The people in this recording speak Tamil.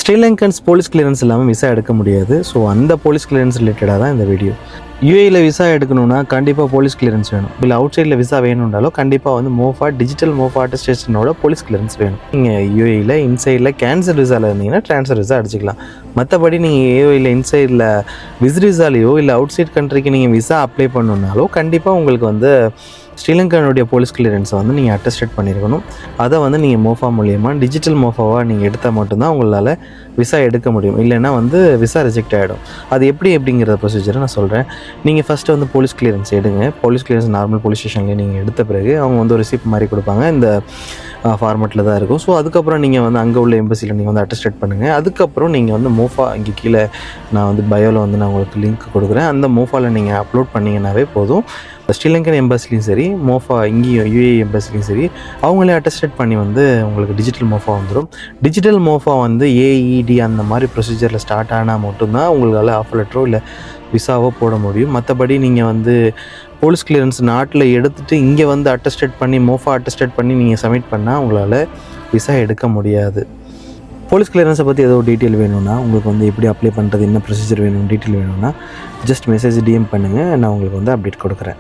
ஸ்ரீலங்கன்ஸ் போலீஸ் கிளியரன்ஸ் இல்லாமல் விசா எடுக்க முடியாது. ஸோ அந்த போலீஸ் கிளியரன்ஸ் ரிலேட்டடாக தான் இந்த வீடியோ. யூஏயில் விசா எடுக்கணும்னா கண்டிப்பாக போலீஸ் கிளியரன்ஸ் வேணும். இல்லை அவுட் சைடில் விசா வேணும்னாலும் கண்டிப்பாக வந்து மோஃபா டிஜிட்டல் மோஃபா அட்டஸ்டேஷனோட போலீஸ் கிளியரன்ஸ் வேணும். நீங்கள் யூஏயில் இன்சைடில் கேன்சல் விசாவில் இருந்தீங்கன்னா ட்ரான்ஸ்ஃபர் விசா அடிச்சிக்கலாம். மற்றபடி நீங்கள் யூஏயில் இன்சைடில் விசிட் விசாலையோ இல்லை அவுட் சைட் கண்ட்ரிக்கு நீங்கள் விசா அப்ளை பண்ணணுன்னாலோ கண்டிப்பாக உங்களுக்கு வந்து ஸ்ரீலங்கானுடைய போலீஸ் கிளியரன்ஸை வந்து நீங்கள் அட்டஸ்டேட் பண்ணியிருக்கணும். அதை வந்து நீங்கள் மோஃபா மூலியமாக டிஜிட்டல் மோஃபாவாக நீங்கள் எடுத்தால் மட்டும்தான் உங்களால் விசா எடுக்க முடியும். இல்லைன்னா வந்து விசா ரிஜெக்ட் ஆகிடும். அது எப்படிங்கிற ப்ரொசீஜரை நான் சொல்கிறேன். நீங்கள் ஃபஸ்ட்டு வந்து போலீஸ் கிளியரன்ஸ் எடுங்க. போலீஸ் கிளியரன்ஸ் நார்மல் போலீஸ் ஸ்டேஷன்லேயே நீங்கள் எடுத்த பிறகு அவங்க வந்து ஒரு ரிசிப்ட் மாதிரி கொடுப்பாங்க. இந்த ஃபார்மெட்டில் தான் இருக்கும். ஸோ அதுக்கப்புறம் நீங்கள் வந்து அங்கே உள்ள எம்பசியில் நீங்கள் வந்து அட்டஸ்டேட் பண்ணுங்கள். அதுக்கப்புறம் நீங்கள் வந்து மோஃபா இங்கே கீழே நான் வந்து பயோவில் வந்து நான் உங்களுக்கு லிங்க் கொடுக்குறேன். அந்த மோஃபாவில் நீங்கள் அப்லோட் பண்ணிங்கன்னாவே போதும். ஸ்ரீலங்கன் எம்பசிலையும் சரி, மோஃபா இங்கேயும் யூஏஇ எம்பசிலையும் சரி, அவங்களே அட்டஸ்டேட் பண்ணி வந்து உங்களுக்கு டிஜிட்டல் மோஃபா வந்துடும். டிஜிட்டல் மோஃபா வந்து ஏஇடி அந்த மாதிரி ப்ரொசீஜரில் ஸ்டார்ட் ஆனால் மட்டும்தான் உங்களால் ஆஃபர் லெட்டரோ இல்லை விசாவோ போட முடியும். மற்றபடி நீங்கள் வந்து போலீஸ் கிளியரன்ஸ் நாட்டில் எடுத்துகிட்டு இங்கே வந்து அட்டஸ்டேட் பண்ணி மோஃபா அட்டஸ்டேட் பண்ணி நீங்கள் சப்மிட் பண்ணால் உங்களால் விசா எடுக்க முடியாது. போலீஸ் கிளியரன்ஸை பற்றி ஏதோ டீட்டெயில் வேணும்னா, உங்களுக்கு வந்து எப்படி அப்ளை பண்ணுறது, என்ன ப்ரொசீஜர் வேணும், டீட்டெயில் வேணும்னா ஜஸ்ட் மெசேஜ் டிஎம் பண்ணுங்கள். நான் உங்களுக்கு வந்து அப்டேட் கொடுக்குறேன்.